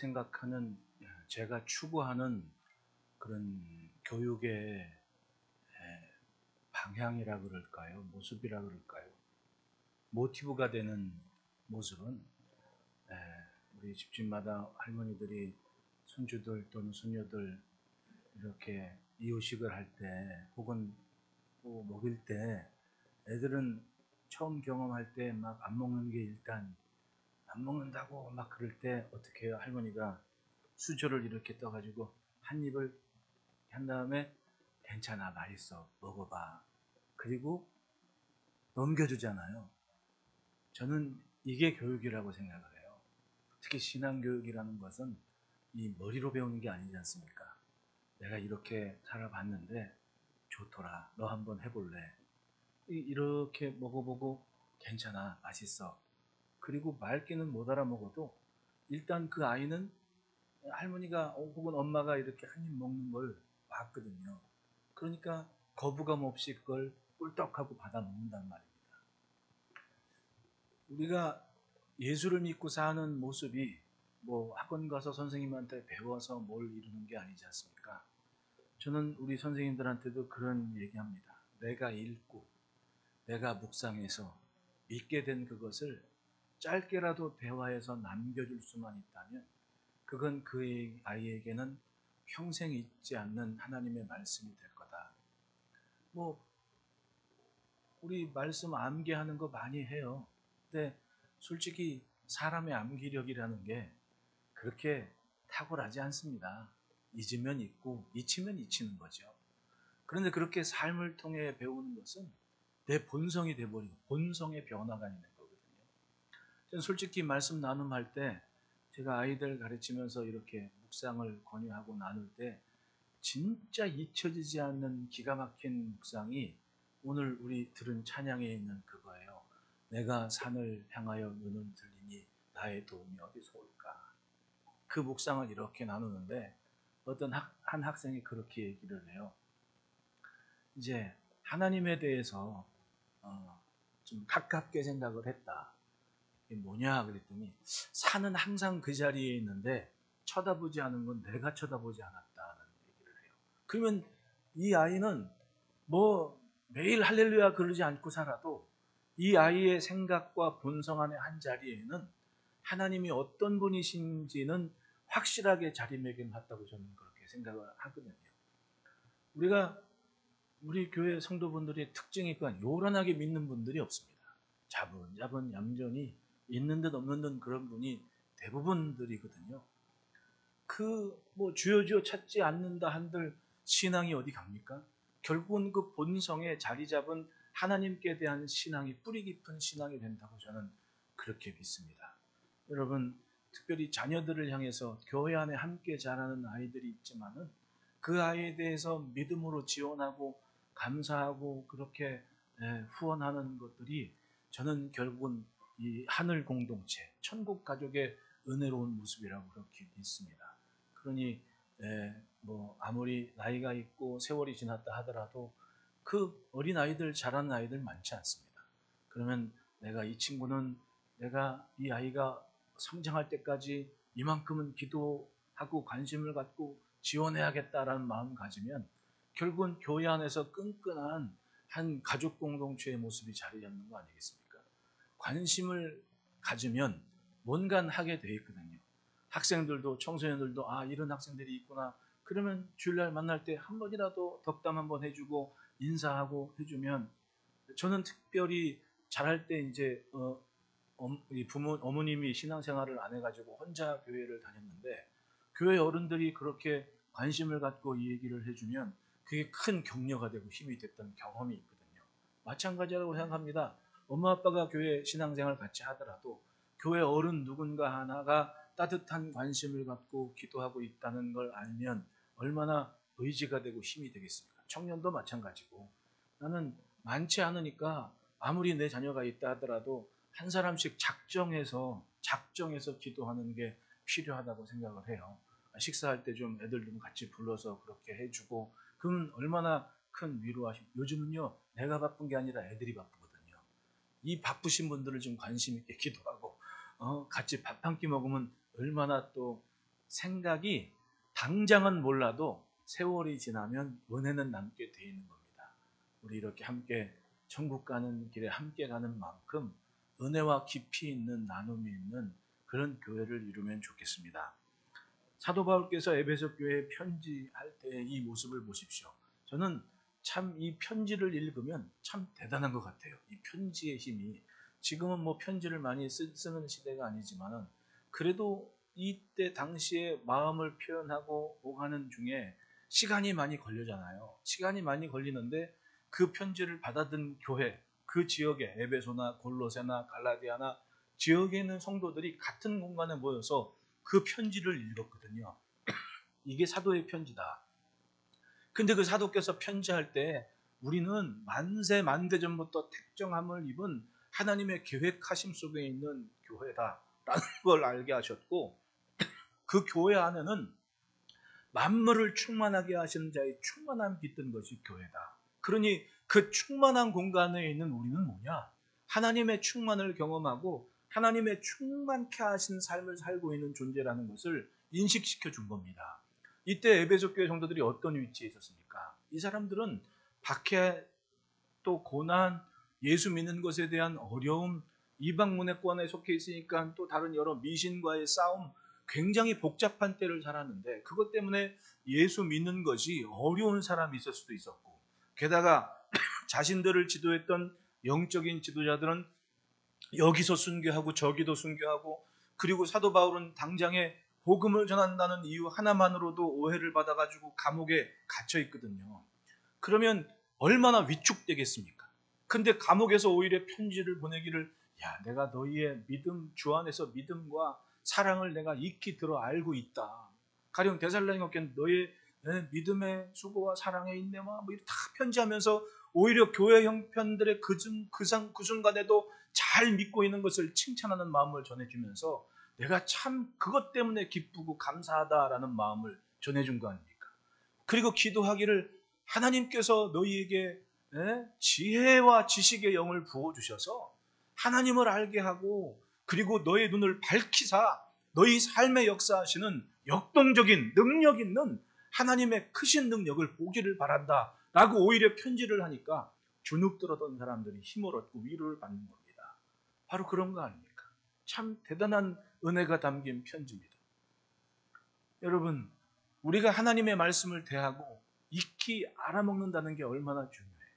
생각하는, 제가 추구하는 그런 교육의 방향이라 그럴까요? 모습이라 그럴까요? 모티브가 되는 모습은 우리 집집마다 할머니들이 손주들 또는 손녀들 이렇게 이유식을 할 때 혹은 또 먹일 때 애들은 처음 경험할 때 막 안 먹는 게 일단 안 먹는다고 막 그럴 때 어떻게 해요? 할머니가 수저를 이렇게 떠가지고 한 입을 한 다음에 괜찮아, 맛있어, 먹어봐. 그리고 넘겨주잖아요. 저는 이게 교육이라고 생각을 해요. 특히 신앙교육이라는 것은 이 머리로 배우는 게 아니지 않습니까? 내가 이렇게 살아봤는데 좋더라. 너 한번 해볼래? 이렇게 먹어보고 괜찮아, 맛있어. 그리고 맑기는 못 알아먹어도 일단 그 아이는 할머니가 혹은 엄마가 이렇게 한 입 먹는 걸 봤거든요. 그러니까 거부감 없이 그걸 꿀떡하고 받아 먹는단 말입니다. 우리가 예수를 믿고 사는 모습이 뭐 학원 가서 선생님한테 배워서 뭘 이루는 게 아니지 않습니까? 저는 우리 선생님들한테도 그런 얘기합니다. 내가 읽고 내가 묵상해서 믿게 된 그것을 짧게라도 대화해서 남겨줄 수만 있다면 그건 그 아이에게는 평생 잊지 않는 하나님의 말씀이 될 거다. 뭐 우리 말씀 암기하는 거 많이 해요. 근데 솔직히 사람의 암기력이라는 게 그렇게 탁월하지 않습니다. 잊으면 잊고 잊히면 잊히는 거죠. 그런데 그렇게 삶을 통해 배우는 것은 내 본성이 돼버리고 본성의 변화가 있는 거거든요. 저는 솔직히 말씀 나눔할 때 제가 아이들 가르치면서 이렇게 묵상을 권유하고 나눌 때 진짜 잊혀지지 않는 기가 막힌 묵상이 오늘 우리 들은 찬양에 있는 그거예요. 내가 산을 향하여 눈을 들리니 나의 도움이 어디서 올까? 그 묵상을 이렇게 나누는데 어떤 한 학생이 그렇게 얘기를 해요. 이제 하나님에 대해서 좀 가깝게 생각을 했다. 이게 뭐냐 그랬더니 산은 항상 그 자리에 있는데 쳐다보지 않은 건 내가 쳐다보지 않았다는 얘기를 해요. 그러면 이 아이는 뭐 매일 할렐루야 그러지 않고 살아도 이 아이의 생각과 본성 안의 한 자리에는 하나님이 어떤 분이신지는 확실하게 자리매김했다고 저는 그렇게 생각을 하거든요. 우리 교회 성도분들의 특징이 요란하게 믿는 분들이 없습니다. 자분자분 얌전히 있는 듯 없는 듯 그런 분이 대부분들이거든요. 주여 찾지 않는다 한들 신앙이 어디 갑니까? 결국은 그 본성에 자리 잡은 하나님께 대한 신앙이 뿌리 깊은 신앙이 된다고 저는 그렇게 믿습니다. 여러분, 특별히 자녀들을 향해서 교회 안에 함께 자라는 아이들이 있지만은 그 아이에 대해서 믿음으로 지원하고 감사하고 그렇게 후원하는 것들이 저는 결국은 이 하늘 공동체, 천국 가족의 은혜로운 모습이라고 그렇게 믿습니다. 그러니 아무리 나이가 있고 세월이 지났다 하더라도 그 어린 아이들, 자라는 아이들 많지 않습니다. 그러면 내가 이 아이가 성장할 때까지 이만큼은 기도하고 관심을 갖고 지원해야겠다라는 마음 가지면 결국은 교회 안에서 끈끈한 한 가족 공동체의 모습이 자리 잡는 거 아니겠습니까? 관심을 가지면 뭔가 하게 돼 있거든요. 학생들도 청소년들도 이런 학생들이 있구나. 그러면 주일날 만날 때 한 번이라도 덕담 한번 해주고 인사하고 해주면 저는 특별히 잘할 때 이제 어머님이 신앙생활을 안 해가지고 혼자 교회를 다녔는데 교회 어른들이 그렇게 관심을 갖고 이 얘기를 해주면 그게 큰 격려가 되고 힘이 됐던 경험이 있거든요. 마찬가지라고 생각합니다. 엄마 아빠가 교회 신앙생활 같이 하더라도 교회 어른 누군가 하나가 따뜻한 관심을 갖고 기도하고 있다는 걸 알면 얼마나 의지가 되고 힘이 되겠습니까? 청년도 마찬가지고 나는 많지 않으니까 아무리 내 자녀가 있다 하더라도 한 사람씩 작정해서 기도하는 게 필요하다고 생각을 해요. 식사할 때 좀 애들 좀 같이 불러서 그렇게 해주고 그럼 얼마나 큰 위로하십니까? 요즘은요 내가 바쁜 게 아니라 애들이 바쁘거든요. 이 바쁘신 분들을 좀 관심 있게 기도하고 같이 밥 한 끼 먹으면 얼마나 또 생각이 당장은 몰라도 세월이 지나면 은혜는 남게 돼 있는 겁니다. 우리 이렇게 함께 천국 가는 길에 함께 가는 만큼 은혜와 깊이 있는 나눔이 있는 그런 교회를 이루면 좋겠습니다. 사도 바울께서 에베소 교회에 편지할 때 이 모습을 보십시오. 저는 참 이 편지를 읽으면 참 대단한 것 같아요. 이 편지의 힘이. 지금은 뭐 편지를 많이 쓰는 시대가 아니지만은 그래도 이때 당시에 마음을 표현하고 오가는 중에 시간이 많이 걸리잖아요. 시간이 많이 걸리는데 그 편지를 받아든 교회, 그 지역에 에베소나 골로새나 갈라디아나 지역에 있는 성도들이 같은 공간에 모여서 그 편지를 읽었거든요. 이게 사도의 편지다. 근데 그 사도께서 편지할 때 우리는 만세 만대 전부터 택정함을 입은 하나님의 계획하심 속에 있는 교회다라는 걸 알게 하셨고, 그 교회 안에는 만물을 충만하게 하시는 자의 충만함이 깃든 것이 교회다. 그러니 그 충만한 공간에 있는 우리는 뭐냐? 하나님의 충만을 경험하고 하나님의 충만케 하신 삶을 살고 있는 존재라는 것을 인식시켜 준 겁니다. 이때 에베소 교회 성도들이 어떤 위치에 있었습니까? 이 사람들은 박해, 또 고난, 예수 믿는 것에 대한 어려움, 이방 문화권에 속해 있으니까 또 다른 여러 미신과의 싸움, 굉장히 복잡한 때를 살았는데 그것 때문에 예수 믿는 것이 어려운 사람이 있을 수도 있었고, 게다가 자신들을 지도했던 영적인 지도자들은 여기서 순교하고 저기도 순교하고, 그리고 사도 바울은 당장에 복음을 전한다는 이유 하나만으로도 오해를 받아가지고 감옥에 갇혀 있거든요. 그러면 얼마나 위축되겠습니까? 근데 감옥에서 오히려 편지를 보내기를, 야, 내가 너희의 믿음, 주 안에서 믿음과 사랑을 내가 익히 들어 알고 있다. 가령 데살로니가 교회는 너의 믿음의 수고와 사랑의 인내와 뭐 이렇게 다 편지하면서 오히려 교회 형편들의 그 순간에도 잘 믿고 있는 것을 칭찬하는 마음을 전해주면서 내가 참 그것 때문에 기쁘고 감사하다라는 마음을 전해준 거 아닙니까? 그리고 기도하기를 하나님께서 너희에게 지혜와 지식의 영을 부어주셔서 하나님을 알게 하고, 그리고 너의 눈을 밝히사 너희 삶에 역사하시는 역동적인 능력 있는 하나님의 크신 능력을 보기를 바란다 라고 오히려 편지를 하니까 주눅들었던 사람들이 힘을 얻고 위로를 받는 겁니다. 바로 그런 거 아닙니까? 참 대단한 은혜가 담긴 편지입니다. 여러분, 우리가 하나님의 말씀을 대하고 익히 알아먹는다는 게 얼마나 중요해요.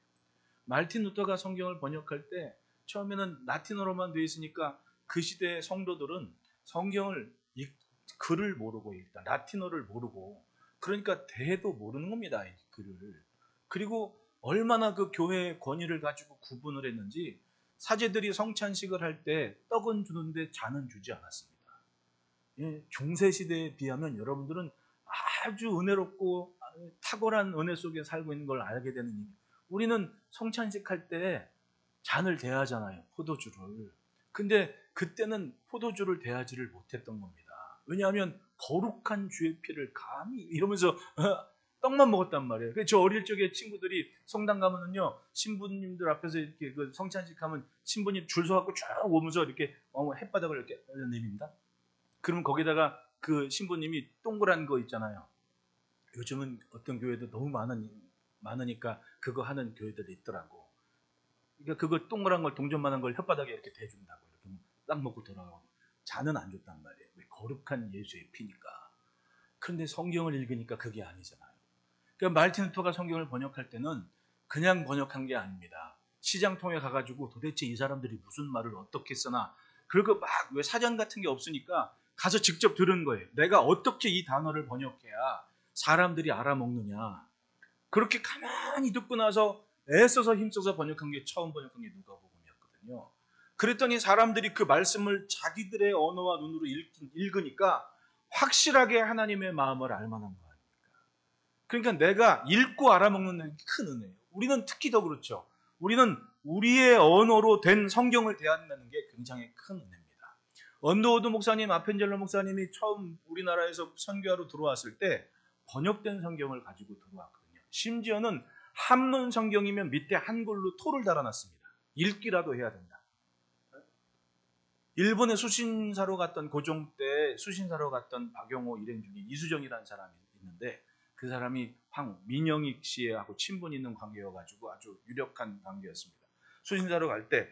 말틴 루터가 성경을 번역할 때 처음에는 라틴어로만 되어 있으니까 그 시대의 성도들은 성경을 글을 모르고 일단 라틴어를 모르고, 그러니까 대도 모르는 겁니다, 이 글을. 그리고 얼마나 그 교회의 권위를 가지고 구분을 했는지 사제들이 성찬식을 할 때 떡은 주는데 잔은 주지 않았습니다. 중세 시대에 비하면 여러분들은 아주 은혜롭고 탁월한 은혜 속에 살고 있는 걸 알게 되는 일이에요. 우리는 성찬식 할 때 잔을 대하잖아요, 포도주를. 근데 그때는 포도주를 대하지를 못했던 겁니다. 왜냐하면 거룩한 주의 피를 감히 이러면서 떡만 먹었단 말이에요. 그래서 저 어릴 적에 친구들이 성당 가면은요, 신부님들 앞에서 이렇게 그 성찬식 하면 신부님 줄 서갖고 쭉 오면서 이렇게 햇바닥을 이렇게 내립니다. 그러면 거기다가 그 신부님이 동그란 거 있잖아요. 요즘은 어떤 교회도 너무 많으니까 그거 하는 교회들이 있더라고. 그러니까 그거 동그란 걸, 동전만한 걸 혓바닥에 이렇게 대준다고. 이렇게 딱 먹고 돌아가고. 잔은 안 줬단 말이에요. 왜? 거룩한 예수의 피니까. 그런데 성경을 읽으니까 그게 아니잖아요. 그러니까 말틴 루터가 성경을 번역할 때는 그냥 번역한 게 아닙니다. 시장통에 가가지고 도대체 이 사람들이 무슨 말을 어떻게 쓰나, 그리고 막 왜 사전 같은 게 없으니까 가서 직접 들은 거예요. 내가 어떻게 이 단어를 번역해야 사람들이 알아먹느냐. 그렇게 가만히 듣고 나서 애써서 힘써서 번역한 게, 처음 번역한 게 누가복음이었거든요. 그랬더니 사람들이 그 말씀을 자기들의 언어와 눈으로 읽으니까 확실하게 하나님의 마음을 알만한 거 아닙니까? 그러니까 내가 읽고 알아먹는 게 큰 은혜예요. 우리는 특히 더 그렇죠. 우리는 우리의 언어로 된 성경을 대한다는 게 굉장히 큰 은혜입니다. 언더우드 목사님, 아펜젤러 목사님이 처음 우리나라에서 선교하러 들어왔을 때 번역된 성경을 가지고 들어왔거든요. 심지어는 한문 성경이면 밑에 한글로 토를 달아놨습니다. 읽기라도 해야 된다. 일본에 수신사로 갔던 고종 때 수신사로 갔던 박용호 일행 중에 이수정이라는 사람이 있는데 그 사람이 황 민영익 씨하고 친분 있는 관계여가지고 아주 유력한 관계였습니다. 수신사로 갈 때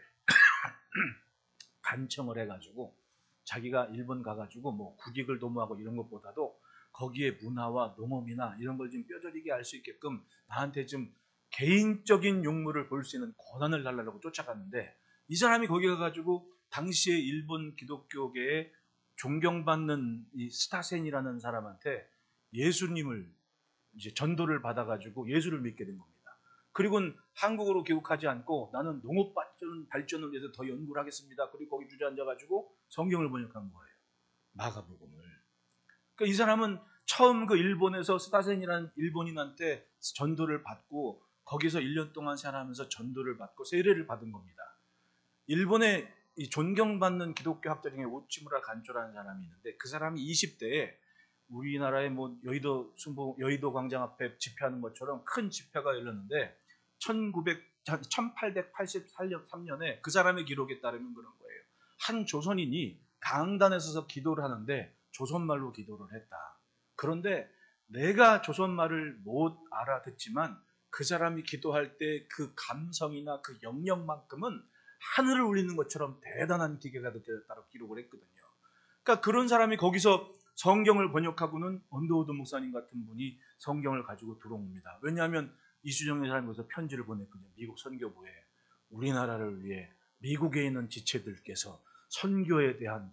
간청을 해가지고 자기가 일본 가가지고 뭐 국익을 도모하고 이런 것보다도 거기에 문화와 농업이나 이런 걸 좀 뼈저리게 알 수 있게끔 나한테 좀 개인적인 용무를 볼 수 있는 권한을 달라고 쫓아갔는데 이 사람이 거기 가가지고 당시에 일본 기독교계에 존경받는 이 스타센이라는 사람한테 예수님을 이제 전도를 받아가지고 예수를 믿게 된 겁니다. 그리고는 한국으로 귀국하지 않고 나는 농업 발전을 위해서 더 연구를 하겠습니다. 그리고 거기 주저앉아가지고 성경을 번역한 거예요. 마가복음을. 그러니까 이 사람은 처음 그 일본에서 스타센이라는 일본인한테 전도를 받고 거기서 1년 동안 생활하면서 전도를 받고 세례를 받은 겁니다. 일본에 이 존경받는 기독교 학자 중에 우치무라 간조라는 사람이 있는데 그 사람이 20대에 우리나라의 뭐 여의도 광장 앞에 집회하는 것처럼 큰 집회가 열렸는데 1883년에 그 사람의 기록에 따르면 그런 거예요. 한 조선인이 강당에 서서 기도를 하는데 조선말로 기도를 했다. 그런데 내가 조선말을 못 알아듣지만 그 사람이 기도할 때 그 감성이나 그 영역만큼은 하늘을 울리는 것처럼 대단한 기계가 되었다고 기록을 했거든요. 그러니까 그런 사람이 거기서 성경을 번역하고는 언더우드 목사님 같은 분이 성경을 가지고 들어옵니다. 왜냐하면 이수정의 사람에서 편지를 보냈거든요. 미국 선교부에 우리나라를 위해 미국에 있는 지체들께서 선교에 대한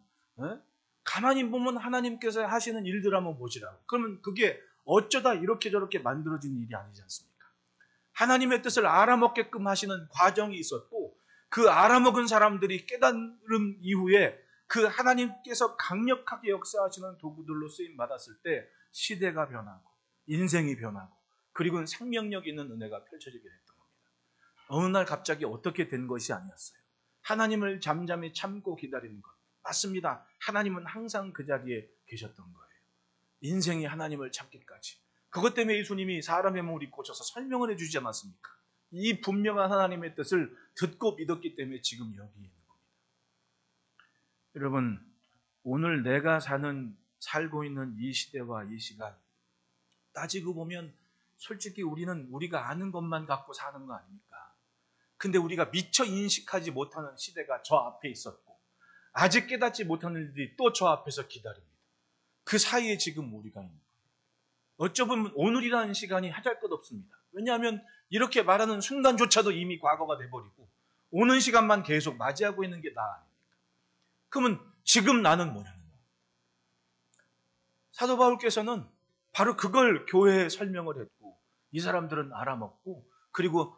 가만히 보면 하나님께서 하시는 일들 한번 보시라고. 그러면 그게 어쩌다 이렇게 저렇게 만들어진 일이 아니지 않습니까? 하나님의 뜻을 알아먹게끔 하시는 과정이 있었고 그 알아먹은 사람들이 깨달음 이후에 그 하나님께서 강력하게 역사하시는 도구들로 쓰임 받았을 때 시대가 변하고 인생이 변하고 그리고 생명력 있는 은혜가 펼쳐지게 됐던 겁니다. 어느 날 갑자기 어떻게 된 것이 아니었어요. 하나님을 잠잠히 참고 기다리는 것. 맞습니다. 하나님은 항상 그 자리에 계셨던 거예요. 인생이 하나님을 찾기까지. 그것 때문에 예수님이 사람의 몸을 입고 오셔서 설명을 해주지 않았습니까? 이 분명한 하나님의 뜻을 듣고 믿었기 때문에 지금 여기 있는 겁니다. 여러분, 오늘 내가 살고 있는 이 시대와 이 시간 따지고 보면 솔직히 우리가 아는 것만 갖고 사는 거 아닙니까? 근데 우리가 미처 인식하지 못하는 시대가 저 앞에 있었고 아직 깨닫지 못하는 일들이 또 저 앞에서 기다립니다. 그 사이에 지금 우리가 있는 거예요. 어쩌면 오늘이라는 시간이 하잘것없습니다. 왜냐하면 이렇게 말하는 순간조차도 이미 과거가 돼버리고 오는 시간만 계속 맞이하고 있는 게 나 아닙니까? 그러면 지금 나는 뭐냐는 거예요. 사도 바울께서는 바로 그걸 교회에 설명을 했고 이 사람들은 알아먹고 그리고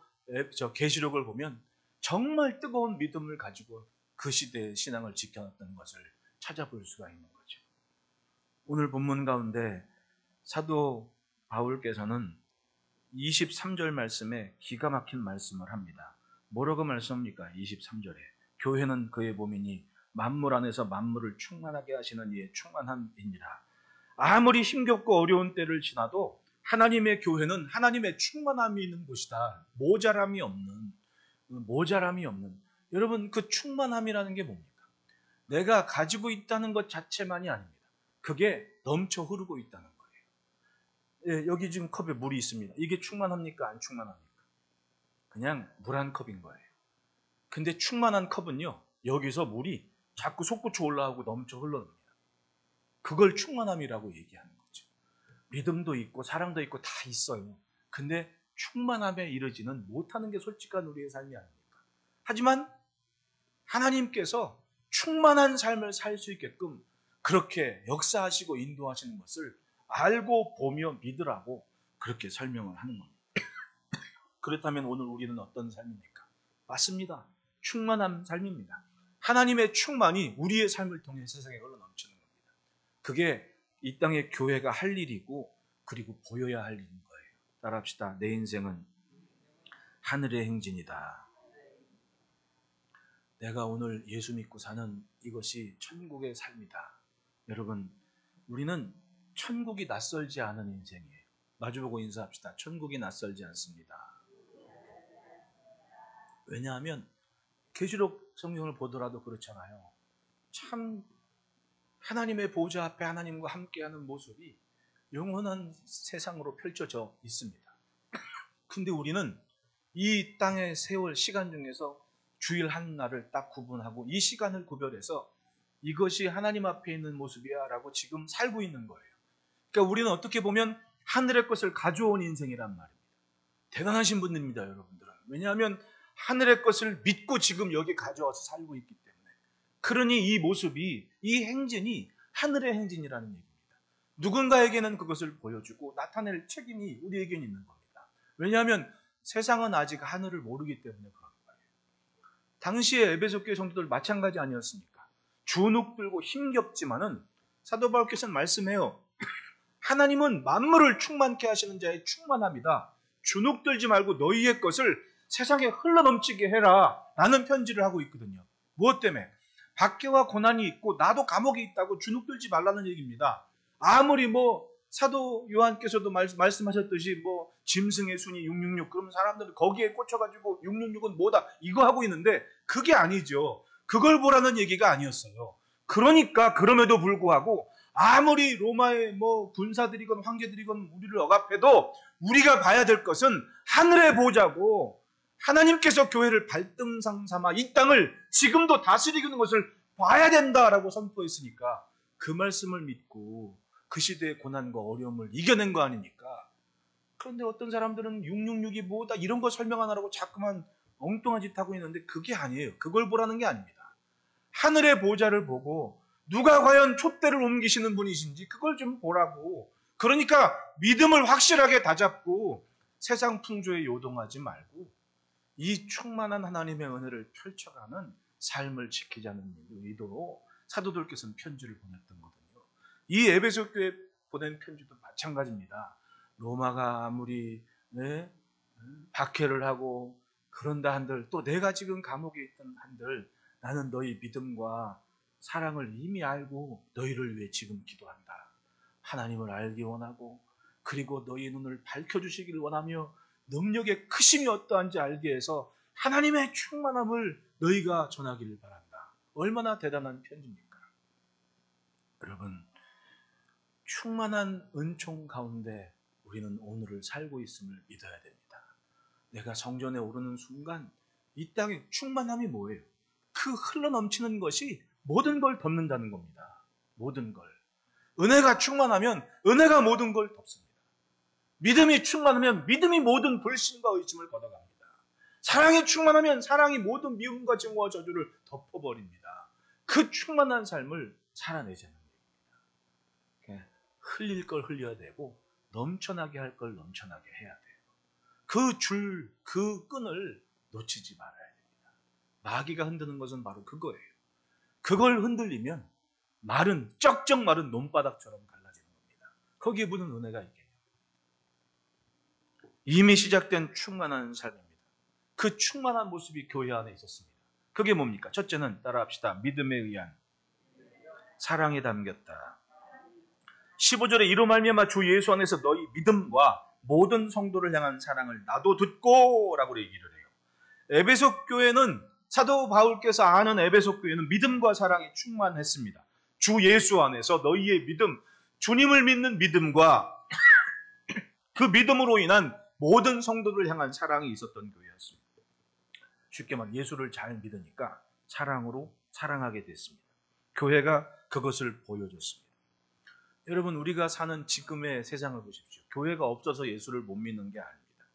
저 계시록을 보면 정말 뜨거운 믿음을 가지고 그 시대의 신앙을 지켜놨던 것을 찾아볼 수가 있는 거죠. 오늘 본문 가운데 사도 바울께서는 23절 말씀에 기가 막힌 말씀을 합니다. 뭐라고 말씀합니까? 23절에 교회는 그의 몸이니 만물 안에서 만물을 충만하게 하시는 이의 충만함이니라. 아무리 힘겹고 어려운 때를 지나도 하나님의 교회는 하나님의 충만함이 있는 곳이다. 모자람이 없는. 여러분 그 충만함이라는 게 뭡니까? 내가 가지고 있다는 것 자체만이 아닙니다. 그게 넘쳐 흐르고 있다는 거예요. 예, 여기 지금 컵에 물이 있습니다. 이게 충만합니까? 안 충만합니까? 그냥 물 한 컵인 거예요. 근데 충만한 컵은요, 여기서 물이 자꾸 솟구쳐 올라오고 넘쳐 흘러납니다. 그걸 충만함이라고 얘기하는 거죠. 믿음도 있고 사랑도 있고 다 있어요. 근데 충만함에 이르지는 못하는 게 솔직한 우리의 삶이 아닙니까? 하지만 하나님께서 충만한 삶을 살 수 있게끔 그렇게 역사하시고 인도하시는 것을 알고 보며 믿으라고 그렇게 설명을 하는 겁니다. 그렇다면 오늘 우리는 어떤 삶입니까? 맞습니다. 충만한 삶입니다. 하나님의 충만이 우리의 삶을 통해 세상에 흘러넘치는 겁니다. 그게 이 땅의 교회가 할 일이고 그리고 보여야 할 일인 거예요. 따라합시다. 내 인생은 하늘의 행진이다. 내가 오늘 예수 믿고 사는 이것이 천국의 삶이다. 여러분, 우리는 천국이 낯설지 않은 인생이에요. 마주보고 인사합시다. 천국이 낯설지 않습니다. 왜냐하면 계시록 성경을 보더라도 그렇잖아요. 참 하나님의 보좌 앞에 하나님과 함께하는 모습이 영원한 세상으로 펼쳐져 있습니다. 근데 우리는 이 땅의 세월 시간 중에서 주일 한 날을 딱 구분하고 이 시간을 구별해서 이것이 하나님 앞에 있는 모습이야 라고 지금 살고 있는 거예요. 그러니까 우리는 어떻게 보면 하늘의 것을 가져온 인생이란 말입니다. 대단하신 분들입니다, 여러분들은. 왜냐하면 하늘의 것을 믿고 지금 여기 가져와서 살고 있기 때문에. 그러니 이 모습이, 이 행진이 하늘의 행진이라는 얘기입니다. 누군가에게는 그것을 보여주고 나타낼 책임이 우리에게는 있는 겁니다. 왜냐하면 세상은 아직 하늘을 모르기 때문에 그런 거예요. 당시에 에베소 교회 성도들 마찬가지 아니었습니까? 주눅들고 힘겹지만은 사도 바울께서는 말씀해요. 하나님은 만물을 충만케 하시는 자의 충만함이다. 주눅들지 말고 너희의 것을 세상에 흘러넘치게 해라 라는 편지를 하고 있거든요. 무엇 때문에? 박해와 고난이 있고 나도 감옥에 있다고 주눅들지 말라는 얘기입니다. 아무리 사도 요한께서도 말씀하셨듯이 짐승의 순위 666 그러면 사람들은 거기에 꽂혀가지고 666은 뭐다 이거 하고 있는데 그게 아니죠. 그걸 보라는 얘기가 아니었어요. 그러니까 그럼에도 불구하고 아무리 로마의 군사들이건 황제들이건 우리를 억압해도 우리가 봐야 될 것은 하늘의 보좌고 하나님께서 교회를 발등상 삼아 이 땅을 지금도 다스리는 것을 봐야 된다라고 선포했으니까 그 말씀을 믿고 그 시대의 고난과 어려움을 이겨낸 거 아닙니까? 그런데 어떤 사람들은 666이 뭐다 이런 거 설명 안 하라고 자꾸만 엉뚱한 짓 하고 있는데 그게 아니에요. 그걸 보라는 게 아닙니다. 하늘의 보좌를 보고 누가 과연 촛대를 옮기시는 분이신지 그걸 좀 보라고. 그러니까 믿음을 확실하게 다잡고 세상 풍조에 요동하지 말고 이 충만한 하나님의 은혜를 펼쳐가는 삶을 지키자는 의도로 사도들께서는 편지를 보냈던 거거든요. 이 에베소 교회에 보낸 편지도 마찬가지입니다. 로마가 아무리 박해를 하고 그런다 한들 또 내가 지금 감옥에 있던 한들 나는 너희 믿음과 사랑을 이미 알고 너희를 위해 지금 기도한다. 하나님을 알기 원하고 그리고 너희 눈을 밝혀주시기를 원하며 능력의 크심이 어떠한지 알게 해서 하나님의 충만함을 너희가 전하기를 바란다. 얼마나 대단한 편지입니까? 여러분, 충만한 은총 가운데 우리는 오늘을 살고 있음을 믿어야 됩니다. 내가 성전에 오르는 순간 이 땅의 충만함이 뭐예요? 그 흘러넘치는 것이 모든 걸 덮는다는 겁니다. 모든 걸. 은혜가 충만하면 은혜가 모든 걸 덮습니다. 믿음이 충만하면 믿음이 모든 불신과 의심을 걷어갑니다. 사랑이 충만하면 사랑이 모든 미움과 증오와 저주를 덮어버립니다. 그 충만한 삶을 살아내자는 얘기입니다. 흘릴 걸 흘려야 되고 넘쳐나게 할 걸 넘쳐나게 해야 돼요. 그 끈을 놓치지 말아야 됩니다. 마귀가 흔드는 것은 바로 그거예요. 그걸 흔들리면 쩍쩍 마른 논바닥처럼 갈라지는 겁니다. 거기에 묻은 은혜가 있겠네요. 이미 시작된 충만한 삶입니다. 그 충만한 모습이 교회 안에 있었습니다. 그게 뭡니까? 첫째는 따라합시다. 믿음에 의한 사랑이 담겼다. 15절에 이로 말미암아 주 예수 안에서 너희 믿음과 모든 성도를 향한 사랑을 나도 듣고 라고 얘기를 해요. 에베소 교회는 사도 바울께서 아는 에베소 교회는 믿음과 사랑이 충만했습니다. 주 예수 안에서 너희의 믿음, 주님을 믿는 믿음과 그 믿음으로 인한 모든 성도를 향한 사랑이 있었던 교회였습니다. 쉽게 말해 예수를 잘 믿으니까 사랑으로 사랑하게 됐습니다. 교회가 그것을 보여줬습니다. 여러분, 우리가 사는 지금의 세상을 보십시오. 교회가 없어서 예수를 못 믿는 게 아닙니다.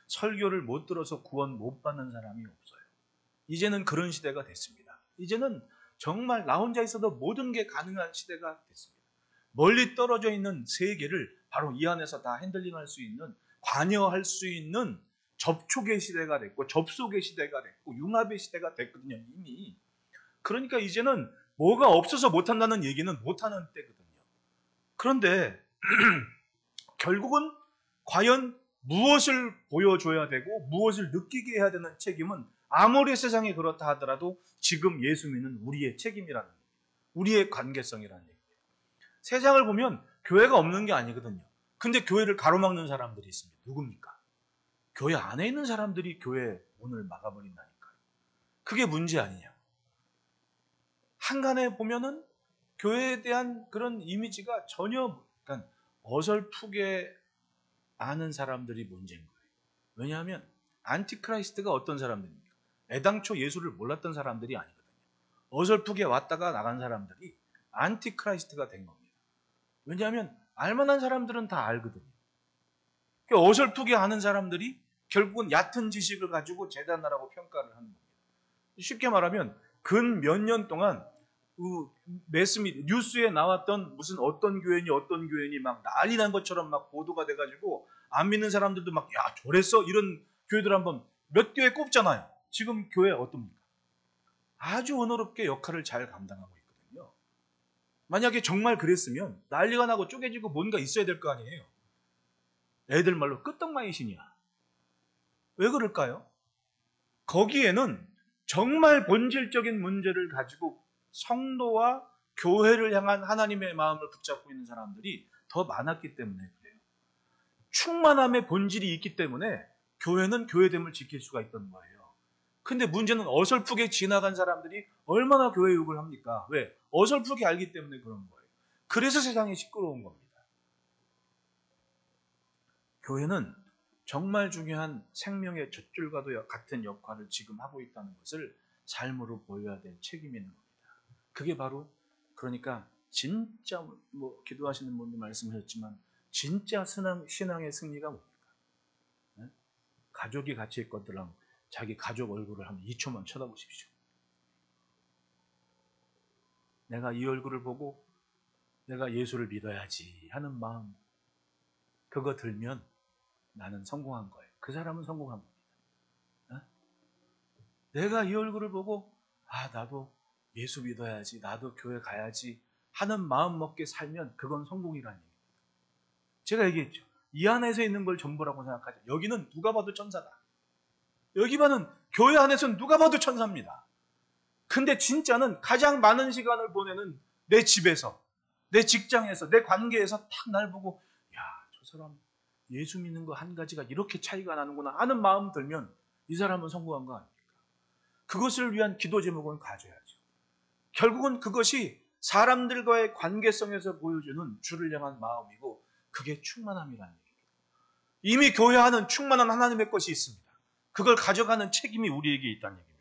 설교를 못 들어서 구원 못 받는 사람이 없어요. 이제는 그런 시대가 됐습니다. 이제는 정말 나 혼자 있어도 모든 게 가능한 시대가 됐습니다. 멀리 떨어져 있는 세계를 바로 이 안에서 다 핸들링할 수 있는, 관여할 수 있는 접촉의 시대가 됐고 접속의 시대가 됐고 융합의 시대가 됐거든요. 이미. 그러니까 이제는 뭐가 없어서 못한다는 얘기는 못하는 때거든요. 그런데 결국은 과연 무엇을 보여줘야 되고 무엇을 느끼게 해야 되는 책임은 아무리 세상이 그렇다 하더라도 지금 예수 믿는 우리의 책임이라는 겁니다. 우리의 관계성이라는 얘기입니다. 세상을 보면 교회가 없는 게 아니거든요. 근데 교회를 가로막는 사람들이 있습니다. 누굽니까? 교회 안에 있는 사람들이 교회 문을 막아버린다니까요. 그게 문제 아니냐. 한간에 보면은 교회에 대한 그런 이미지가 전혀, 그러니까 어설프게 아는 사람들이 문제인 거예요. 왜냐하면 안티크라이스트가 어떤 사람들입니까? 애당초 예수를 몰랐던 사람들이 아니거든요. 어설프게 왔다가 나간 사람들이 안티크라이스트가 된 겁니다. 왜냐하면 알만한 사람들은 다 알거든요. 그러니까 어설프게 아는 사람들이 결국은 얕은 지식을 가지고 재단하라고 평가를 하는 겁니다. 쉽게 말하면 근 몇 년 동안 매스미디어 뉴스에 나왔던 무슨 어떤 교회니 막 난리 난 것처럼 막 보도가 돼가지고 안 믿는 사람들도 막 야 저랬어 이런 교회들 한번 몇 교회 꼽잖아요. 지금 교회 어떻습니까? 아주 언어롭게 역할을 잘 감당하고 있거든요. 만약에 정말 그랬으면 난리가 나고 쪼개지고 뭔가 있어야 될 거 아니에요. 애들 말로 끄떡마이신이야. 왜 그럴까요? 거기에는 정말 본질적인 문제를 가지고 성도와 교회를 향한 하나님의 마음을 붙잡고 있는 사람들이 더 많았기 때문에 그래요. 충만함의 본질이 있기 때문에 교회는 교회됨을 지킬 수가 있던 거예요. 근데 문제는 어설프게 지나간 사람들이 얼마나 교회 욕을 합니까? 왜? 어설프게 알기 때문에 그런 거예요. 그래서 세상이 시끄러운 겁니다. 교회는 정말 중요한 생명의 젖줄과도 같은 역할을 지금 하고 있다는 것을 삶으로 보여야 될 책임이 있는 겁니다. 그게 바로 그러니까 진짜 뭐 기도하시는 분도 말씀하셨지만 진짜 신앙의 승리가 뭡니까? 네? 가족이 같이 있거든 자기 가족 얼굴을 한 2초만 쳐다보십시오. 내가 이 얼굴을 보고 내가 예수를 믿어야지 하는 마음 그거 들면 나는 성공한 거예요. 그 사람은 성공한 겁니다. 내가 이 얼굴을 보고 나도 예수 믿어야지 나도 교회 가야지 하는 마음 먹게 살면 그건 성공이라는 얘기입니다. 제가 얘기했죠. 이 안에서 있는 걸 전부라고 생각하죠. 여기는 누가 봐도 천사다. 여기 봐는 교회 안에서는 누가 봐도 천사입니다. 근데 진짜는 가장 많은 시간을 보내는 내 집에서 내 직장에서 내 관계에서 딱 날 보고 야, 저 사람 예수 믿는 거 한 가지가 이렇게 차이가 나는구나 하는 마음 들면 이 사람은 성공한 거 아닙니까? 그것을 위한 기도 제목은 가져야죠. 결국은 그것이 사람들과의 관계성에서 보여주는 주를 향한 마음이고 그게 충만함이라는 얘기입니다. 이미 교회 안은 충만한 하나님의 것이 있습니다. 그걸 가져가는 책임이 우리에게 있다는 얘기입니다.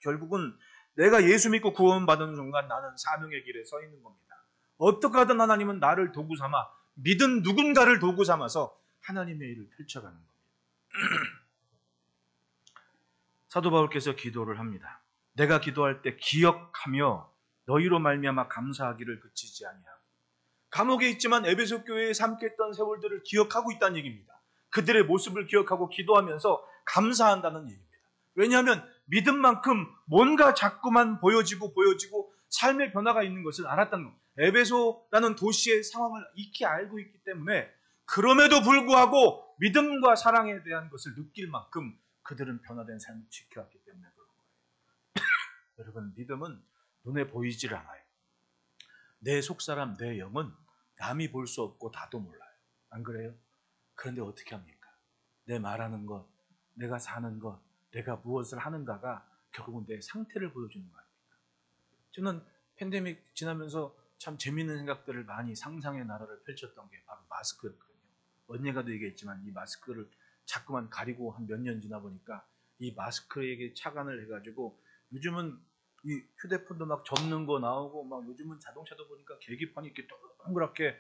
결국은 내가 예수 믿고 구원받은 순간 나는 사명의 길에 서 있는 겁니다. 어떻게 하든 하나님은 나를 도구 삼아 믿은 누군가를 도구 삼아서 하나님의 일을 펼쳐가는 겁니다. 사도 바울께서 기도를 합니다. 내가 기도할 때 기억하며 너희로 말미암아 감사하기를 그치지 아니하고 감옥에 있지만 에베소 교회에 함께했던 세월들을 기억하고 있다는 얘기입니다. 그들의 모습을 기억하고 기도하면서 감사한다는 얘기입니다. 왜냐하면 믿은 만큼 뭔가 자꾸만 보여지고 삶의 변화가 있는 것을 알았다는 겁니다. 에베소라는 도시의 상황을 익히 알고 있기 때문에 그럼에도 불구하고 믿음과 사랑에 대한 것을 느낄 만큼 그들은 변화된 삶을 지켜왔기 때문에 그런 거예요. 여러분, 믿음은 눈에 보이질 않아요. 내 속사람, 내 영은 남이 볼 수 없고 나도 몰라요. 안 그래요? 그런데 어떻게 합니까? 내 말하는 것, 내가 사는 것, 내가 무엇을 하는가가 결국은 내 상태를 보여주는 거 아닙니까? 저는 팬데믹 지나면서 참 재미있는 생각들을 많이 상상의 나라를 펼쳤던 게 바로 마스크였거든요. 언젠가도 얘기했지만 이 마스크를 자꾸만 가리고 한 몇 년 지나 보니까 이 마스크에게 착안을 해가지고 요즘은 이 휴대폰도 막 접는 거 나오고 막 요즘은 자동차도 보니까 계기판이 이렇게 동그랗게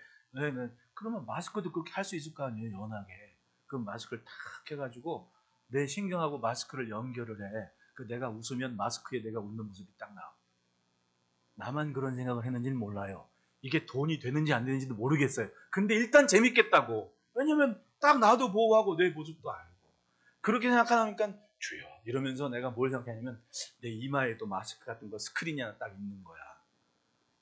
그러면 마스크도 그렇게 할 수 있을 거 아니에요. 연하게 그 마스크를 탁 해가지고 내 신경하고 마스크를 연결을 해. 그 내가 웃으면 마스크에 내가 웃는 모습이 딱 나와. 나만 그런 생각을 했는지는 몰라요. 이게 돈이 되는지 안 되는지도 모르겠어요. 근데 일단 재밌겠다고. 왜냐면 딱 나도 보호하고 내 모습도 알고. 그렇게 생각하니까 주여 이러면서 내가 뭘 생각하냐면 내 이마에 또 마스크 같은 거 스크린이 하나 딱 있는 거야.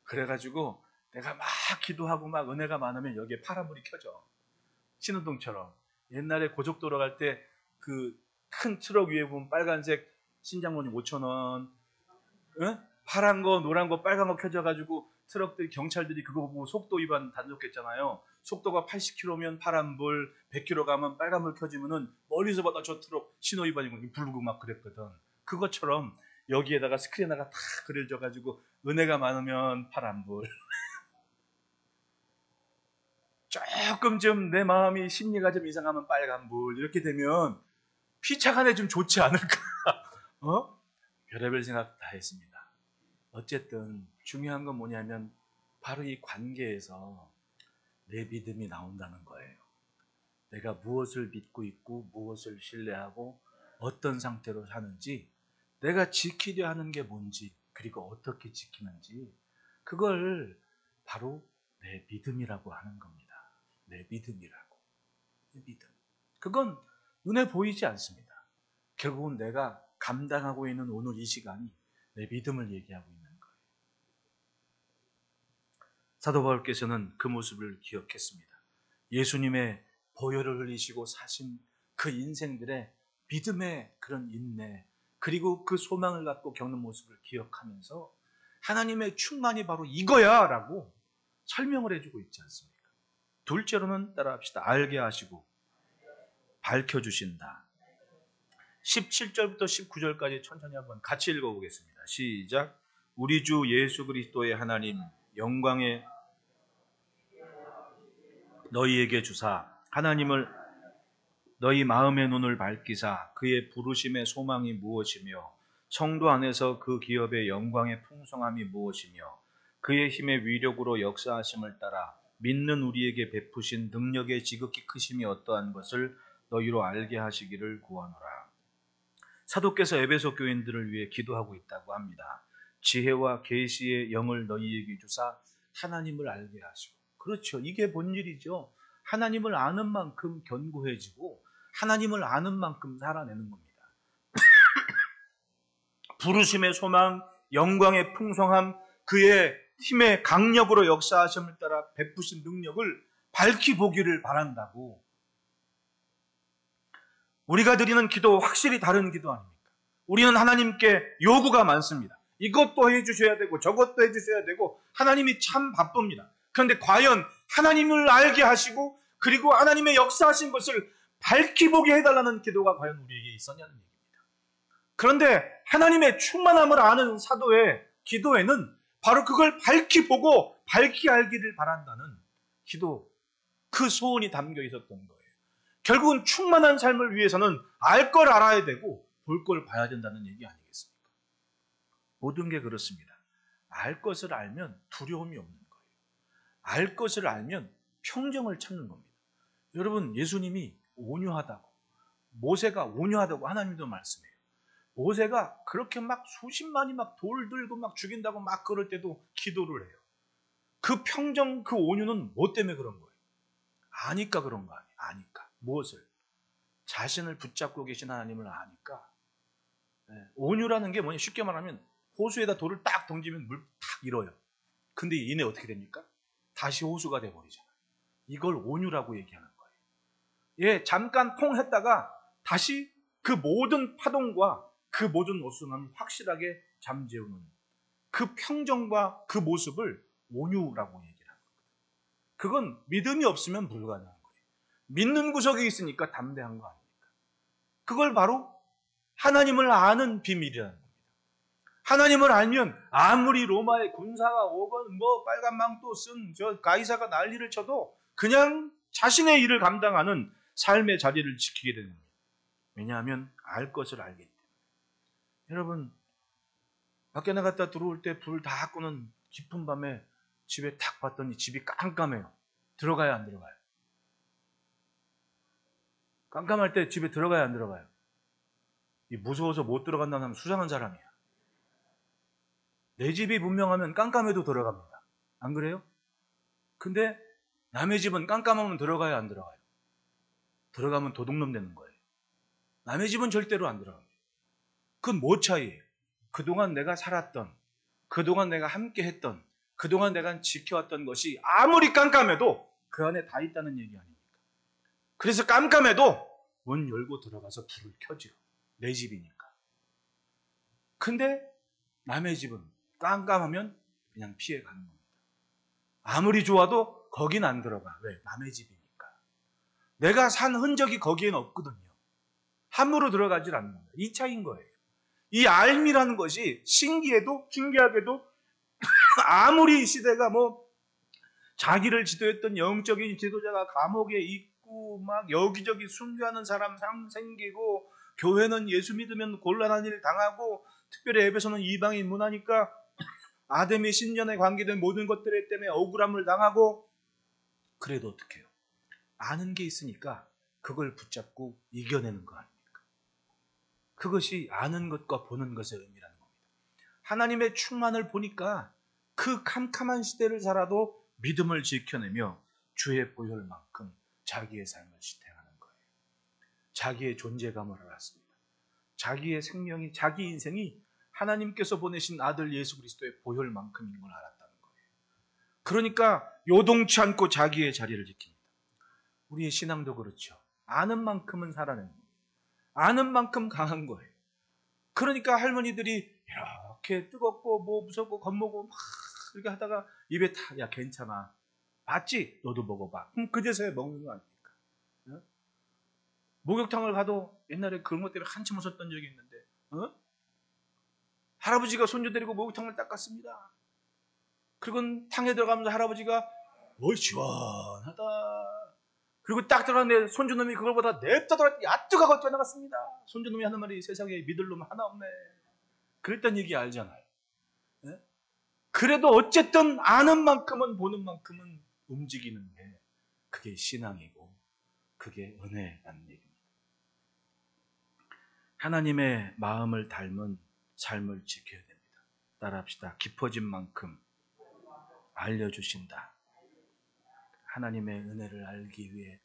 그래가지고 내가 막 기도하고 막 은혜가 많으면 여기에 파란불이 켜져. 신호등처럼. 옛날에 고속도로 갈 때 그 큰 트럭 위에 보면 빨간색 신장모님 5,000원, 응? 파란 거, 노란 거, 빨간 거 켜져가지고 트럭들, 경찰들이 그거 보고 속도 위반 단속했잖아요. 속도가 80km면 파란불, 100km 가면 빨간불 켜지면은 멀리서 봐도 저 트럭 신호 위반인 거 부르고 막 그랬거든. 그것처럼 여기에다가 스크린에다가 다 그려져가지고 은혜가 많으면 파란불, 조금 좀 내 마음이 심리가 좀 이상하면 빨간불, 이렇게 되면 피차간에 좀 좋지 않을까? 별의별 생각 다 했습니다. 어쨌든 중요한 건 뭐냐면 바로 이 관계에서 내 믿음이 나온다는 거예요. 내가 무엇을 믿고 있고 무엇을 신뢰하고 어떤 상태로 사는지, 내가 지키려 하는 게 뭔지, 그리고 어떻게 지키는지, 그걸 바로 내 믿음이라고 하는 겁니다. 내 믿음이라고. 내 믿음. 그건 눈에 보이지 않습니다. 결국은 내가 감당하고 있는 오늘 이 시간이 내 믿음을 얘기하고 있는 거예요. 사도 바울께서는 그 모습을 기억했습니다. 예수님의 보혈을 흘리시고 사신 그 인생들의 믿음의 그런 인내, 그리고 그 소망을 갖고 겪는 모습을 기억하면서 하나님의 충만이 바로 이거야 라고 설명을 해주고 있지 않습니까? 둘째로는 따라합시다. 알게 하시고 밝혀주신다. 17절부터 19절까지 천천히 한번 같이 읽어보겠습니다. 시작. 우리 주 예수 그리스도의 하나님 영광의 너희에게 주사 하나님을 너희 마음의 눈을 밝히사 그의 부르심의 소망이 무엇이며 성도 안에서 그 기업의 영광의 풍성함이 무엇이며 그의 힘의 위력으로 역사하심을 따라 믿는 우리에게 베푸신 능력의 지극히 크심이 어떠한 것을 너희로 알게 하시기를 구하노라. 사도께서 에베소 교인들을 위해 기도하고 있다고 합니다. 지혜와 계시의 영을 너희에게 주사 하나님을 알게 하시고. 그렇죠. 이게 본질이죠. 하나님을 아는 만큼 견고해지고 하나님을 아는 만큼 살아내는 겁니다. 부르심의 소망, 영광의 풍성함, 그의 힘의 강력으로 역사하심을 따라 베푸신 능력을 밝히 보기를 바란다고. 우리가 드리는 기도 확실히 다른 기도 아닙니까? 우리는 하나님께 요구가 많습니다. 이것도 해주셔야 되고 저것도 해주셔야 되고 하나님이 참 바쁩니다. 그런데 과연 하나님을 알게 하시고 그리고 하나님의 역사하신 것을 밝히 보게 해달라는 기도가 과연 우리에게 있었냐는 얘기입니다. 그런데 하나님의 충만함을 아는 사도의 기도에는 바로 그걸 밝히 보고 밝히 알기를 바란다는 기도, 그 소원이 담겨 있었던 거예요. 결국은 충만한 삶을 위해서는 알 걸 알아야 되고 볼 걸 봐야 된다는 얘기 아니겠습니까? 모든 게 그렇습니다. 알 것을 알면 두려움이 없는 거예요. 알 것을 알면 평정을 찾는 겁니다. 여러분, 예수님이 온유하다고, 모세가 온유하다고 하나님도 말씀해요. 모세가 그렇게 막 수십만이 막 돌 들고 막 죽인다고 막 그럴 때도 기도를 해요. 그 평정, 그 온유는 뭐 때문에 그런 거예요? 아니까 그런 거 아니에요. 아니까. 무엇을? 자신을 붙잡고 계신 하나님을 아니까. 온유라는 게 뭐냐? 쉽게 말하면 호수에다 돌을 딱 던지면 물 탁 일어요. 근데 이내 어떻게 됩니까? 다시 호수가 돼버리잖아요. 이걸 온유라고 얘기하는 거예요. 예, 잠깐 퐁 했다가 다시 그 모든 파동과 그 모든 어수선함을 확실하게 잠재우는 그 평정과 그 모습을 온유라고 얘기를 합니다. 그건 믿음이 없으면 불가능한 거예요. 믿는 구석이 있으니까 담대한 거 아닙니까? 그걸 바로 하나님을 아는 비밀이라는 겁니다. 하나님을 알면 아무리 로마의 군사가 오건 뭐 빨간 망토 쓴 저 가이사가 난리를 쳐도 그냥 자신의 일을 감당하는 삶의 자리를 지키게 되는 겁니다. 왜냐하면 알 것을 알기 때문에. 여러분, 밖에 나갔다 들어올 때 불 다 끄는 깊은 밤에 집에 탁 봤더니 집이 깜깜해요. 들어가야 안 들어가요? 깜깜할 때 집에 들어가야 안 들어가요? 이 무서워서 못 들어간다는 사람 수상한 사람이야. 내 집이 분명하면 깜깜해도 들어갑니다. 안 그래요? 근데 남의 집은 깜깜하면 들어가야 안 들어가요? 들어가면 도둑놈 되는 거예요. 남의 집은 절대로 안 들어갑니다. 그건 뭐 차이예요? 그동안 내가 살았던, 그동안 내가 함께 했던, 그동안 내가 지켜왔던 것이 아무리 깜깜해도 그 안에 다 있다는 얘기 아닙니까? 그래서 깜깜해도 문 열고 들어가서 불을 켜죠. 내 집이니까. 근데 남의 집은 깜깜하면 그냥 피해 가는 겁니다. 아무리 좋아도 거긴 안 들어가. 왜? 남의 집이니까. 내가 산 흔적이 거기엔 없거든요. 함부로 들어가질 않는다. 이 차이인 거예요. 이 알미라는 것이 신기하게도 아무리 이 시대가 자기를 지도했던 영적인 지도자가 감옥에 있고 막 여기저기 순교하는 사람 생기고, 교회는 예수 믿으면 곤란한 일 당하고, 특별히 에베소는 이방인 문화니까 아담의 신전에 관계된 모든 것들 때문에 억울함을 당하고, 그래도 어떡해요? 아는 게 있으니까 그걸 붙잡고 이겨내는 거 아닙니까? 그것이 아는 것과 보는 것의 의미라는 겁니다. 하나님의 충만을 보니까 그 캄캄한 시대를 살아도 믿음을 지켜내며 주의 보혈만큼 자기의 삶을 지탱하는 거예요. 자기의 존재감을 알았습니다. 자기의 생명이, 자기 인생이 하나님께서 보내신 아들 예수 그리스도의 보혈만큼인 걸 알았다는 거예요. 그러니까 요동치 않고 자기의 자리를 지킵니다. 우리의 신앙도 그렇죠. 아는 만큼은 살아내는 거예요. 아는 만큼 강한 거예요. 그러니까 할머니들이 이렇게 뜨겁고 무섭고 겁먹고 막 이렇게 하다가 입에 다, 야 괜찮아, 봤지? 너도 먹어봐. 그럼 그제서야 먹는 거 아닙니까? 어? 목욕탕을 가도 옛날에 그런 것 때문에 한참 웃었던 적이 있는데, 할아버지가 손주 데리고 목욕탕을 닦았습니다. 그리고 탕에 들어가면서 할아버지가 시원하다. 그리고 딱 들어갔는데 손주놈이 그걸보다 냅다 야 뜨거워 뛰어나갔습니다. 손주놈이 하는 말이 세상에 믿을 놈 하나 없네. 그랬던 얘기 알잖아요. 네? 그래도 어쨌든 아는 만큼은 보는 만큼은 움직이는 게 그게 신앙이고 그게 은혜라는 얘기입니다. 하나님의 마음을 닮은 삶을 지켜야 됩니다. 따라합시다. 깊어진 만큼 알려주신다. 하나님의 은혜를 알기 위해,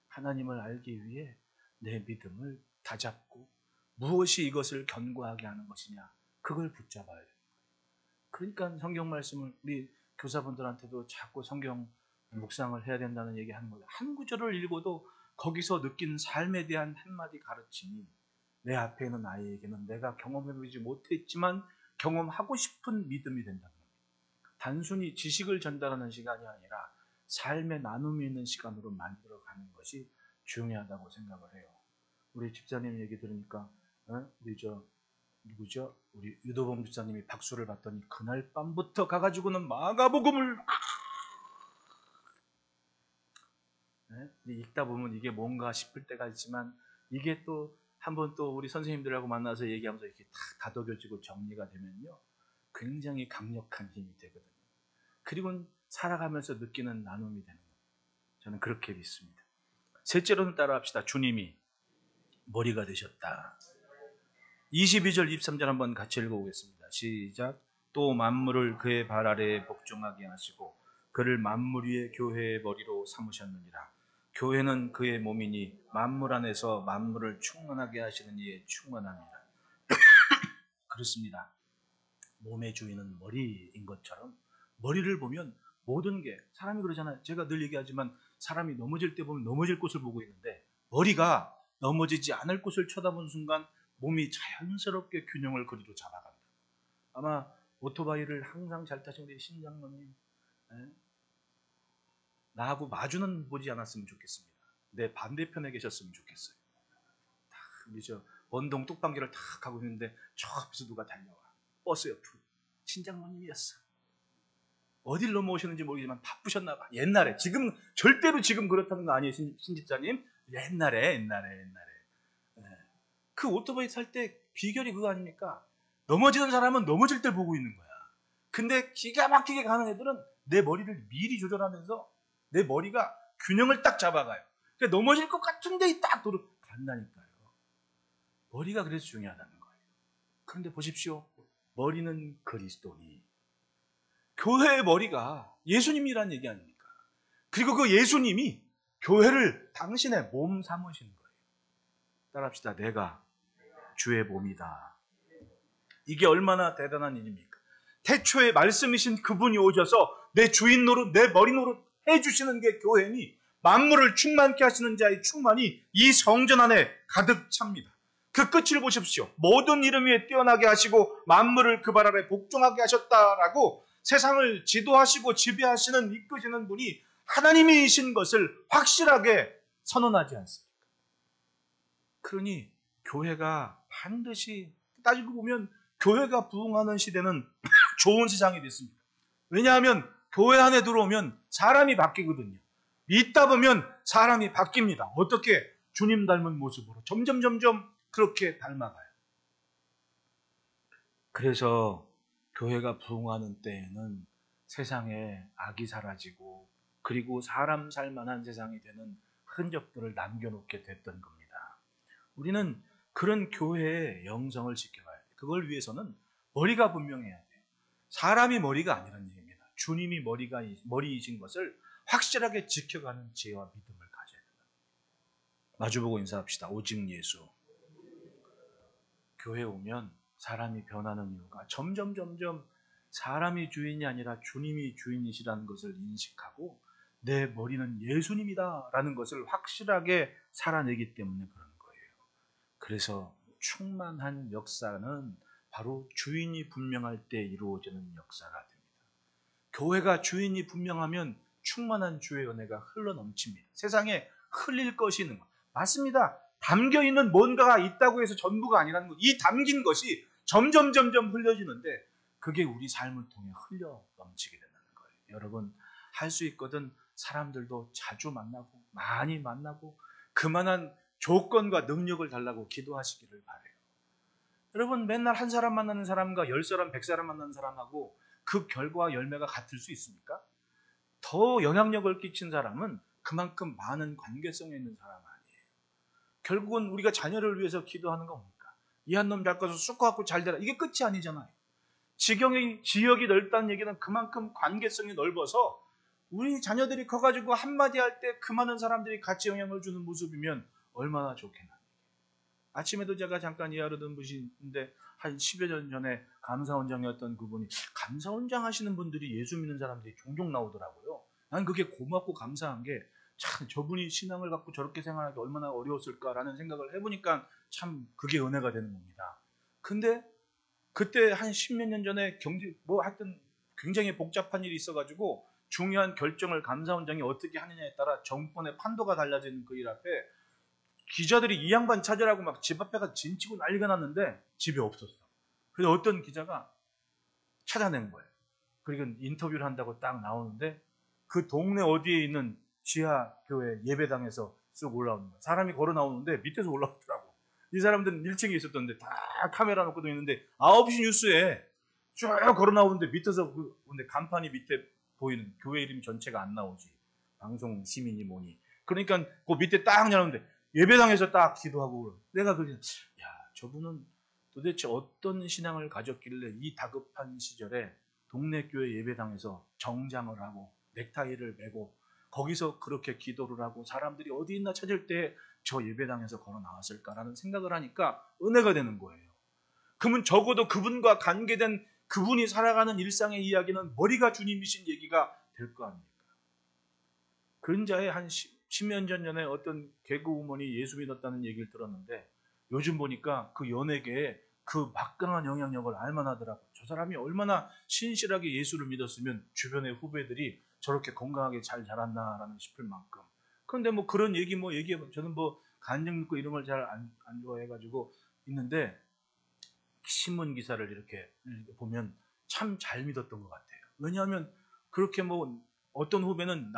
하나님을 알기 위해 내 믿음을 다잡고 무엇이 이것을 견고하게 하는 것이냐, 그걸 붙잡아야 돼요. 그러니까 성경 말씀을 우리 교사분들한테도 자꾸 성경 묵상을 해야 된다는 얘기하는 거예요. 한 구절을 읽어도 거기서 느낀 삶에 대한 한마디 가르침이 내 앞에 있는 아이에게는 내가 경험해보지 못했지만 경험하고 싶은 믿음이 된다는 겁니다. 단순히 지식을 전달하는 시간이 아니라 삶의 나눔이 있는 시간으로 만들어가는 것이 중요하다고 생각을 해요. 우리 집사님 얘기 들으니까 누구죠? 우리 유도범 집사님이 박수를 받더니 그날 밤부터 가가지고는 마가복음을 읽다 보면 이게 뭔가 싶을 때가 있지만, 이게 또 한번 또 우리 선생님들하고 만나서 얘기하면서 이렇게 다 다독여지고 정리가 되면요, 굉장히 강력한 힘이 되거든요. 그리고 살아가면서 느끼는 나눔이 되는 거예요. 저는 그렇게 믿습니다. 셋째로는 따라합시다. 주님이 머리가 되셨다. 22절 23절 한번 같이 읽어보겠습니다. 시작. 또 만물을 그의 발 아래에 복종하게 하시고 그를 만물 위에 교회의 머리로 삼으셨느니라. 교회는 그의 몸이니 만물 안에서 만물을 충만하게 하시는 이의 충만함이라. 그렇습니다. 몸의 주인은 머리인 것처럼 머리를 보면 모든 게, 사람이 그러잖아요. 제가 늘 얘기하지만 사람이 넘어질 때 보면 넘어질 곳을 보고 있는데, 머리가 넘어지지 않을 곳을 쳐다보는 순간 몸이 자연스럽게 균형을 그리로 잡아갑니다. 아마 오토바이를 항상 잘 타신 우리 신장로님, 나하고 마주는 보지 않았으면 좋겠습니다. 내 반대편에 계셨으면 좋겠어요. 우리 원동 뚝방기를 탁 가고 있는데 저 앞에서 누가 달려와. 버스 옆으로. 신장로님이었어. 어딜 넘어오셨는지 모르겠지만 바쁘셨나 봐. 옛날에. 지금 절대로 지금 그렇다는 거 아니에요, 신집사님. 옛날에. 그 오토바이 탈 때 비결이 그거 아닙니까? 넘어지는 사람은 넘어질 때 보고 있는 거야. 근데 기가 막히게 가는 애들은 내 머리를 미리 조절하면서 내 머리가 균형을 딱 잡아가요. 그러니까 넘어질 것 같은데 딱 간다니까요. 머리가 그래서 중요하다는 거예요. 그런데 보십시오. 머리는 그리스도니. 교회의 머리가 예수님이라는 얘기 아닙니까? 그리고 그 예수님이 교회를 당신의 몸 삼으신 거예요. 따라합시다. 내가 주의 몸이다. 이게 얼마나 대단한 일입니까? 태초에 말씀이신 그분이 오셔서 내 주인 노릇, 내 머리 노릇 해주시는 게 교회니, 만물을 충만케 하시는 자의 충만이 이 성전 안에 가득 찹니다. 그 끝을 보십시오. 모든 이름 위에 뛰어나게 하시고 만물을 그 발 아래 복종하게 하셨다라고 세상을 지도하시고 지배하시는, 이끄시는 분이 하나님이신 것을 확실하게 선언하지 않습니까? 그러니 교회가 반드시 따지고 보면 교회가 부흥하는 시대는 좋은 세상이 됐습니다. 왜냐하면 교회 안에 들어오면 사람이 바뀌거든요. 믿다 보면 사람이 바뀝니다. 어떻게? 주님 닮은 모습으로 점점 그렇게 닮아가요. 그래서 교회가 부흥하는 때에는 세상에 악이 사라지고 그리고 사람 살만한 세상이 되는 흔적들을 남겨놓게 됐던 겁니다. 우리는 그런 교회의 영성을 지켜가야 돼요. 그걸 위해서는 머리가 분명해야 돼요. 사람이 머리가 아니라는 얘기입니다. 주님이 머리이신 것을 확실하게 지켜가는 지혜와 믿음을 가져야 됩니다. 마주보고 인사합시다. 오직 예수. 교회 오면 사람이 변하는 이유가 점점 사람이 주인이 아니라 주님이 주인이시라는 것을 인식하고 내 머리는 예수님이다 라는 것을 확실하게 살아내기 때문에 그런 거예요. 그래서 충만한 역사는 바로 주인이 분명할 때 이루어지는 역사가 됩니다. 교회가 주인이 분명하면 충만한 주의 은혜가 흘러넘칩니다. 세상에 흘릴 것이 있는 것. 맞습니다. 담겨있는 뭔가가 있다고 해서 전부가 아니라는 것. 이 담긴 것이 점점 흘려지는데 그게 우리 삶을 통해 흘러 넘치게 된다는 거예요. 여러분, 할 수 있거든 사람들도 자주 만나고 많이 만나고 그만한 조건과 능력을 달라고 기도하시기를 바라요. 여러분, 맨날 한 사람 만나는 사람과 10사람, 100사람 만나는 사람하고 그 결과와 열매가 같을 수 있습니까? 더 영향력을 끼친 사람은 그만큼 많은 관계성에 있는 사람 아니에요. 결국은 우리가 자녀를 위해서 기도하는 건 뭡니까? 이 한 놈 잘 커서 쑥 갖고 잘 되라. 이게 끝이 아니잖아요. 지역이 넓다는 얘기는 그만큼 관계성이 넓어서 우리 자녀들이 커가지고 한마디 할 때 그 많은 사람들이 같이 영향을 주는 모습이면 얼마나 좋겠나. 아침에도 제가 잠깐 이야기하던 분인데 한 10여 년 전에 감사원장이었던 그분이 감사원장 하시는 분들이 예수 믿는 사람들이 종종 나오더라고요. 난 그게 고맙고 감사한 게 참 저분이 신앙을 갖고 저렇게 생활하기 얼마나 어려웠을까라는 생각을 해보니까 참 그게 은혜가 되는 겁니다. 근데 그때 한 10몇 년 전에 하여튼 굉장히 복잡한 일이 있어가지고 중요한 결정을 감사원장이 어떻게 하느냐에 따라 정권의 판도가 달라지는 그 일 앞에 기자들이 이 양반 찾으라고 막 집 앞에가 진치고 난리가 났는데 집에 없었어. 그래서 어떤 기자가 찾아낸 거예요. 그리고 인터뷰를 한다고 딱 나오는데 그 동네 어디에 있는 지하 교회 예배당에서 쑥 올라오는 거예요. 사람이 걸어 나오는데 밑에서 올라오더라고. 이 사람들은 1층에 있었던데 다 카메라 놓고 있는데 9시 뉴스에 쭉 걸어 나오는데 밑에서 근데 간판이 밑에 보이는 교회 이름 전체가 안 나오지. 방송 시민이 뭐니. 그러니까 그 밑에 딱 나오는데 예배당에서 딱 기도하고 내가 그냥 저분은 도대체 어떤 신앙을 가졌길래 이 다급한 시절에 동네 교회 예배당에서 정장을 하고 넥타이를 메고 거기서 그렇게 기도를 하고 사람들이 어디 있나 찾을 때 저 예배당에서 걸어 나왔을까라는 생각을 하니까 은혜가 되는 거예요. 그러면 적어도 그분과 관계된 그분이 살아가는 일상의 이야기는 머리가 주님이신 얘기가 될 거 아닙니까? 근자에 한 10년 전에 어떤 개그우먼이 예수 믿었다는 얘기를 들었는데 요즘 보니까 그 연예계에 그 막강한 영향력을 알만하더라고요. 저 사람이 얼마나 신실하게 예수를 믿었으면 주변의 후배들이 저렇게 건강하게 잘 자랐나라는 싶을 만큼. 그런데 뭐 그런 얘기해보면 저는 뭐 간증 믿고 이런 걸 잘 안 좋아해가지고 있는데 신문 기사를 이렇게 보면 참 잘 믿었던 것 같아요. 왜냐하면 그렇게 뭐 어떤 후배는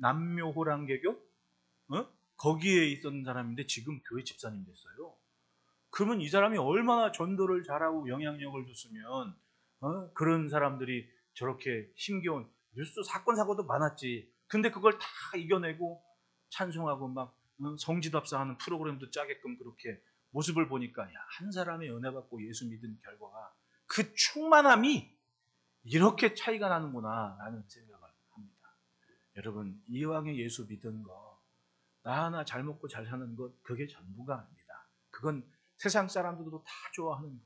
남묘호랑개교 거기에 있었던 사람인데 지금 교회 집사님 됐어요. 그러면 이 사람이 얼마나 전도를 잘하고 영향력을 줬으면 그런 사람들이 저렇게 힘겨운 뉴스 사건도 많았지. 근데 그걸 다 이겨내고 찬송하고 막 성지답사하는 프로그램도 짜게끔 그렇게 모습을 보니까 한 사람의 은혜 받고 예수 믿은 결과가 그 충만함이 이렇게 차이가 나는구나 라는 생각을 합니다. 여러분, 이왕에 예수 믿은 거 나 하나 잘 먹고 잘 사는 것 그게 전부가 아닙니다. 그건 세상 사람들도 다 좋아하는 거예요.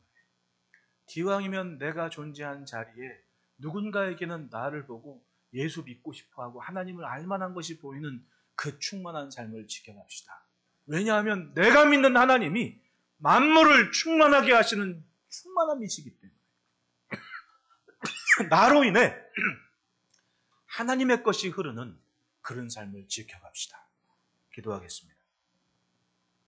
기왕이면 내가 존재한 자리에 누군가에게는 나를 보고 예수 믿고 싶어하고 하나님을 알만한 것이 보이는 그 충만한 삶을 지켜갑시다. 왜냐하면 내가 믿는 하나님이 만물을 충만하게 하시는 충만함이시기 때문에 나로 인해 하나님의 것이 흐르는 그런 삶을 지켜갑시다. 기도하겠습니다.